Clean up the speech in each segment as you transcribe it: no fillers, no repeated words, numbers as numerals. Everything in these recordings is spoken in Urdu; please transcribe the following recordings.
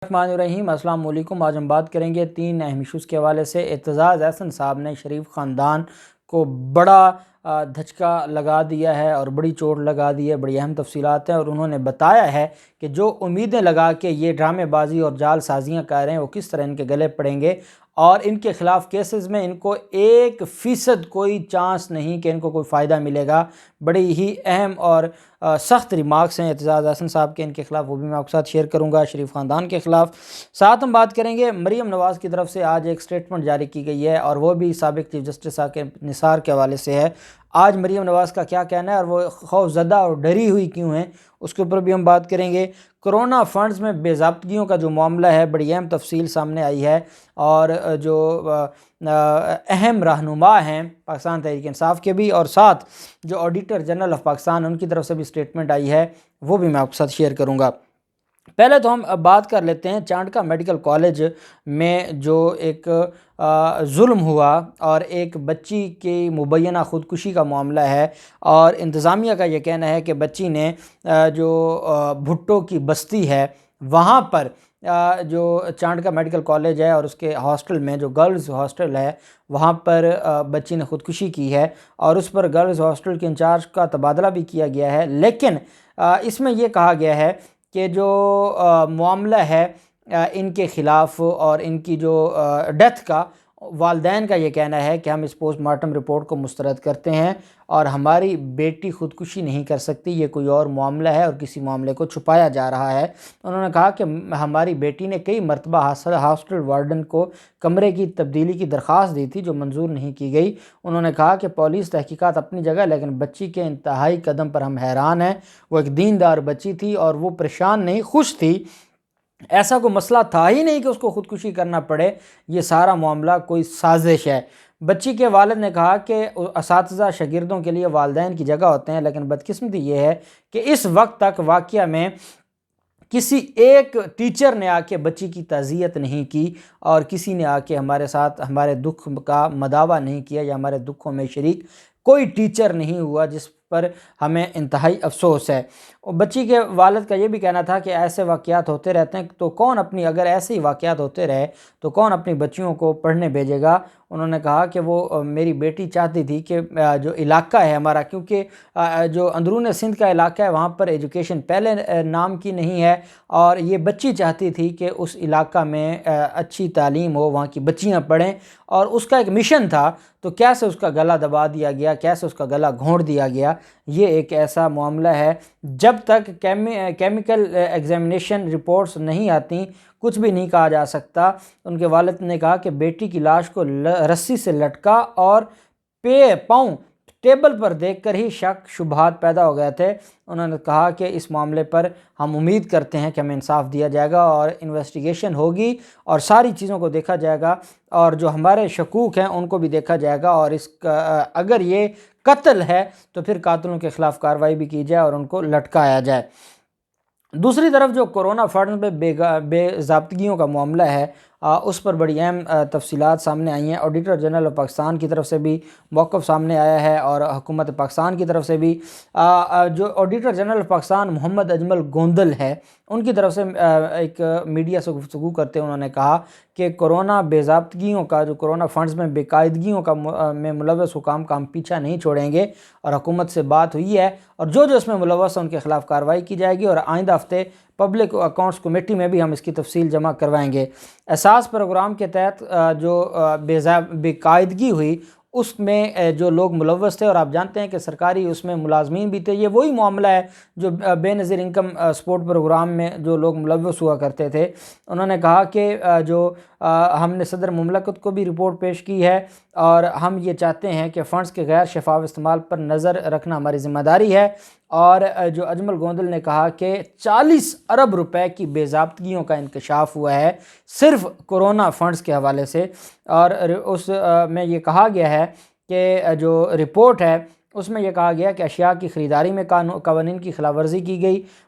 الرحیم السلام علیکم۔ آج ہم بات کریں گے 3 اہم ایشوز کے حوالے سے۔ اعتزاز احسن صاحب نے شریف خاندان کو بڑا دھچکا لگا دیا ہے اور بڑی چوٹ لگا دی ہے، بڑی اہم تفصیلات ہیں، اور انہوں نے بتایا ہے کہ جو امیدیں لگا کے یہ ڈرامے بازی اور جال سازیاں کر رہے ہیں وہ کس طرح ان کے گلے پڑیں گے، اور ان کے خلاف کیسز میں ان کو 1% کوئی چانس نہیں کہ ان کو کوئی فائدہ ملے گا۔ بڑی ہی اہم اور سخت ریمارکس ہیں اعتزاز احسن صاحب کے ان کے خلاف، وہ بھی میں آپ کے ساتھ شیئر کروں گا شریف خاندان کے خلاف۔ ساتھ ہم بات کریں گے مریم نواز کی طرف سے آج ایک سٹیٹمنٹ جاری کی گئی ہے، اور وہ بھی سابق چیف جسٹس ثاقب نثار کے حوالے سے ہے۔ آج مریم نواز کا کیا کہنا ہے اور وہ خوف زدہ اور ڈری ہوئی کیوں ہیں، اس کے اوپر بھی ہم بات کریں گے۔ کرونا فنڈز میں بے ضابطگیوں کا جو معاملہ ہے، بڑی اہم تفصیل سامنے آئی ہے، اور جو اہم رہنما ہیں پاکستان تحریک انصاف کے بھی، اور ساتھ جو آڈیٹر جنرل آف پاکستان ان کی طرف سے بھی سٹیٹمنٹ آئی ہے، وہ بھی میں آپ کے ساتھ شیئر کروں گا۔ پہلے تو ہم بات کر لیتے ہیں چانڈکا میڈیکل کالج میں جو ایک ظلم ہوا اور ایک بچی کی مبینہ خودکشی کا معاملہ ہے، اور انتظامیہ کا یہ کہنا ہے کہ بچی نے جو بھٹو کی بستی ہے وہاں پر جو چانڈکا میڈیکل کالج ہے اور اس کے ہاسٹل میں جو گرلز ہاسٹل ہے وہاں پر بچی نے خودکشی کی ہے، اور اس پر گرلز ہاسٹل کے انچارج کا تبادلہ بھی کیا گیا ہے۔ لیکن اس میں یہ کہا گیا ہے کہ جو معاملہ ہے ان کے خلاف اور ان کی جو ڈیتھ کا، والدین کا یہ کہنا ہے کہ ہم اس پوسٹ مارٹم رپورٹ کو مسترد کرتے ہیں، اور ہماری بیٹی خودکشی نہیں کر سکتی، یہ کوئی اور معاملہ ہے اور کسی معاملے کو چھپایا جا رہا ہے۔ انہوں نے کہا کہ ہماری بیٹی نے کئی مرتبہ ہاسٹل وارڈن کو کمرے کی تبدیلی کی درخواست دی تھی جو منظور نہیں کی گئی۔ انہوں نے کہا کہ پولیس تحقیقات اپنی جگہ، لیکن بچی کے انتہائی قدم پر ہم حیران ہیں۔ وہ ایک دیندار بچی تھی اور وہ پریشان نہیں، خوش تھی، ایسا کوئی مسئلہ تھا ہی نہیں کہ اس کو خودکشی کرنا پڑے، یہ سارا معاملہ کوئی سازش ہے۔ بچی کے والد نے کہا کہ اساتذہ شاگردوں کے لیے والدین کی جگہ ہوتے ہیں، لیکن بدقسمتی یہ ہے کہ اس وقت تک واقعہ میں کسی ایک ٹیچر نے آ کے بچی کی تعزیت نہیں کی، اور کسی نے آ کے ہمارے ساتھ ہمارے دکھ کا مداوع نہیں کیا، یا ہمارے دکھوں میں شریک کوئی ٹیچر نہیں ہوا، جس پر ہمیں انتہائی افسوس ہے۔ بچی کے والد کا یہ بھی کہنا تھا کہ ایسے واقعات ہوتے رہتے ہیں تو اگر ایسے ہی واقعات ہوتے رہے تو کون اپنی بچیوں کو پڑھنے بھیجے گا۔ انہوں نے کہا کہ وہ میری بیٹی چاہتی تھی کہ جو علاقہ ہے ہمارا، کیونکہ جو اندرون سندھ کا علاقہ ہے وہاں پر ایجوکیشن پہلے نام کی نہیں ہے، اور یہ بچی چاہتی تھی کہ اس علاقہ میں اچھی تعلیم ہو، وہاں کی بچیاں پڑھیں، اور اس کا ایک مشن تھا، تو کیسے اس کا گلا دبا دیا گیا، کیسے اس کا گلا گھونٹ دیا گیا۔ یہ ایک ایسا معاملہ ہے، جب تک کیمیکل ایگزامینیشن رپورٹس نہیں آتی کچھ بھی نہیں کہا جا سکتا۔ ان کے والد نے کہا کہ بیٹی کی لاش کو رسی سے لٹکا اور پاؤں ٹیبل پر دیکھ کر ہی شک شبہات پیدا ہو گئے تھے۔ انہوں نے کہا کہ اس معاملے پر ہم امید کرتے ہیں کہ ہمیں انصاف دیا جائے گا، اور انویسٹیگیشن ہوگی اور ساری چیزوں کو دیکھا جائے گا، اور جو ہمارے شکوک ہیں ان کو بھی دیکھا جائے گا، اور اس کا اگر یہ قتل ہے تو پھر قاتلوں کے خلاف کارروائی بھی کی جائے اور ان کو لٹکایا جائے۔ دوسری طرف جو کرونا فنڈز میں بے ضابطگیوں کا معاملہ ہے، اس پر بڑی اہم تفصیلات سامنے آئی ہیں۔ آڈیٹر جنرل آف پاکستان کی طرف سے بھی موقف سامنے آیا ہے، اور حکومت پاکستان کی طرف سے بھی۔ جو آڈیٹر جنرل آف پاکستان محمد اجمل گوندل ہے، ان کی طرف سے ایک میڈیا سے گفتگو کرتے ہوئے انہوں نے کہا کہ کورونا بے ضابطگیوں کا، جو کرونا فنڈز میں بے قاعدگیوں کا میں ملوث حکام کا ہم پیچھا نہیں چھوڑیں گے، اور حکومت سے بات ہوئی ہے، اور جو اس میں ملوث ہیں ان کے خلاف کارروائی کی جائے گی، اور آئندہ ہفتے پبلک اکاؤنٹس کمیٹی میں بھی ہم اس کی تفصیل جمع کروائیں گے۔ احساس پروگرام کے تحت جو بے قاعدگی ہوئی اس میں جو لوگ ملوث تھے، اور آپ جانتے ہیں کہ سرکاری اس میں ملازمین بھی تھے، یہ وہی معاملہ ہے جو بے نظیر انکم سپورٹ پروگرام میں جو لوگ ملوث ہوا کرتے تھے۔ انہوں نے کہا کہ جو ہم نے صدر مملکت کو بھی رپورٹ پیش کی ہے، اور ہم یہ چاہتے ہیں کہ فنڈز کے غیر شفاف استعمال پر نظر رکھنا ہماری ذمہ داری ہے۔ اور جو اجمل گوندل نے کہا کہ 40 ارب روپے کی بے ضابطگیوں کا انکشاف ہوا ہے صرف کرونا فنڈز کے حوالے سے، اور اس میں یہ کہا گیا ہے کہ جو رپورٹ ہے اس میں یہ کہا گیا کہ اشیاء کی خریداری میں قوانین کی خلاف ورزی کی گئی،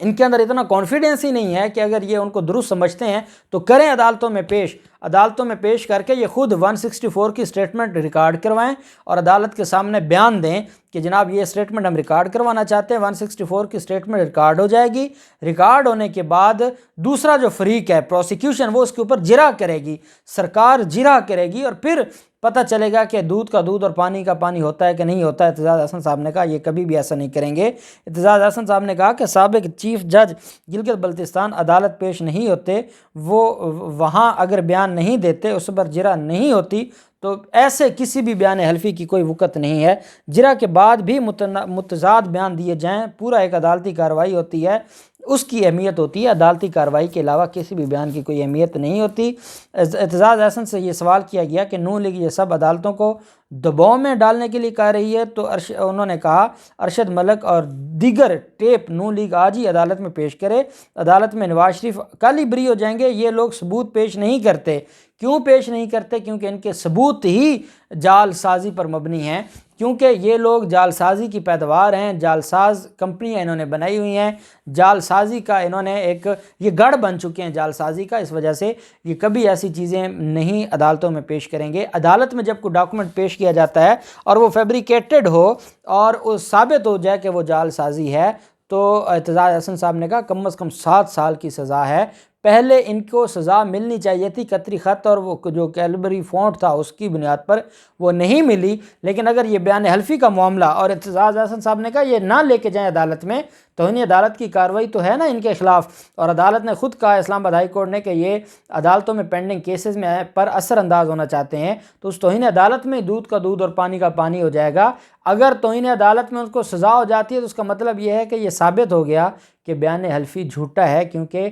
ان کے اندر اتنا کانفیڈنس ہی نہیں ہے کہ اگر یہ ان کو درست سمجھتے ہیں تو کریں عدالتوں میں پیش کر کے یہ خود 164 کی سٹیٹمنٹ ریکارڈ کروائیں اور عدالت کے سامنے بیان دیں کہ جناب یہ سٹیٹمنٹ ہم ریکارڈ کروانا چاہتے ہیں۔ 164 کی سٹیٹمنٹ ریکارڈ ہو جائے گی، ریکارڈ ہونے کے بعد دوسرا جو فریق ہے پروسیکیوشن وہ اس کے اوپر جرح کرے گی، سرکار جرح کرے گی، اور پھر پتہ چلے گا کہ دودھ کا دودھ اور پانی کا پانی ہوتا ہے کہ نہیں ہوتا ہے۔ اعتزاز احسن صاحب نے کہا یہ کبھی بھی ایسا نہیں کریں گے۔ اعتزاز احسن صاحب نے کہا کہ سابق چیف جج گلگت بلتستان عدالت پیش نہیں ہوتے، وہ وہاں اگر بیان نہیں دیتے، اس پر جرح نہیں ہوتی، تو ایسے کسی بھی بیان حلفی کی کوئی وقت نہیں ہے۔ جرح کے بعد بھی متضاد بیان دیے جائیں، پورا ایک عدالتی کارروائی ہوتی ہے، اس کی اہمیت ہوتی ہے، عدالتی کارروائی کے علاوہ کسی بھی بیان کی کوئی اہمیت نہیں ہوتی۔ اعتزاز احسن سے یہ سوال کیا گیا کہ نون لیگ یہ سب عدالتوں کو دباؤ میں ڈالنے کے لیے کہہ رہی ہے، تو انہوں نے کہا ارشد ملک اور دیگر ٹیپ نون لیگ آج ہی عدالت میں پیش کرے، عدالت میں نواز شریف کل ہی بری ہو جائیں گے۔ یہ لوگ ثبوت پیش نہیں کرتے، کیوں پیش نہیں کرتے؟ کیونکہ ان کے ثبوت ہی جعل سازی پر مبنی ہیں، کیونکہ یہ لوگ جعل سازی کی پیداوار ہیں، جعل ساز کمپنیاں انہوں نے بنائی ہوئی ہیں، جعل سازی کا انہوں نے یہ گڑھ بن چکے ہیں جعل سازی کا، اس وجہ سے یہ کبھی ایسی چیزیں نہیں عدالتوں میں پیش کریں گے۔ عدالت میں جب کوئی ڈاکومنٹ پیش کیا جاتا ہے اور وہ فیبریکیٹڈ ہو اور وہ ثابت ہو جائے کہ وہ جعل سازی ہے، تو اعتزاز احسن صاحب نے کہا کم از کم 7 سال کی سزا ہے۔ پہلے ان کو سزا ملنی چاہیے تھی، قطری خط اور وہ جو کیلبری فونٹ تھا اس کی بنیاد پر وہ نہیں ملی، لیکن اگر یہ بیان حلفی کا معاملہ، اور اعتزاز احسن صاحب نے کہا یہ نہ لے کے جائیں عدالت میں، توہین عدالت کی کارروائی تو ہے نا ان کے خلاف، اور عدالت نے خود کہا اسلام آباد ہائی کورٹ نے کہ یہ عدالتوں میں پینڈنگ کیسز میں پر اثر انداز ہونا چاہتے ہیں، تو اس توہین عدالت میں دودھ کا دودھ اور پانی کا پانی ہو جائے گا۔ اگر توہین عدالت میں ان کو سزا ہو جاتی ہے تو اس کا مطلب یہ ہے کہ یہ ثابت ہو گیا کہ بیان حلفی جھوٹا ہے، کیونکہ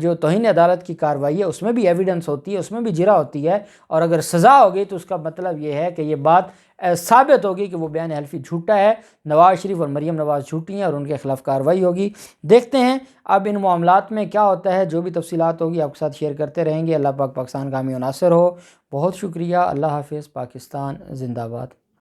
جو توہین عدالت کی کارروائی ہے اس میں بھی ایویڈنس ہوتی ہے، اس میں بھی جرح ہوتی ہے، اور اگر سزا ہوگی تو اس کا مطلب یہ ہے کہ یہ بات ثابت ہوگی کہ وہ بیان حلفی جھوٹا ہے، نواز شریف اور مریم نواز جھوٹی ہیں اور ان کے خلاف کارروائی ہوگی۔ دیکھتے ہیں اب ان معاملات میں کیا ہوتا ہے، جو بھی تفصیلات ہوگی آپ کے ساتھ شیئر کرتے رہیں گے۔ اللہ پاک پاکستان کا حامی و ناصر ہو۔ بہت شکریہ، اللہ حافظ، پاکستان زندہ باد۔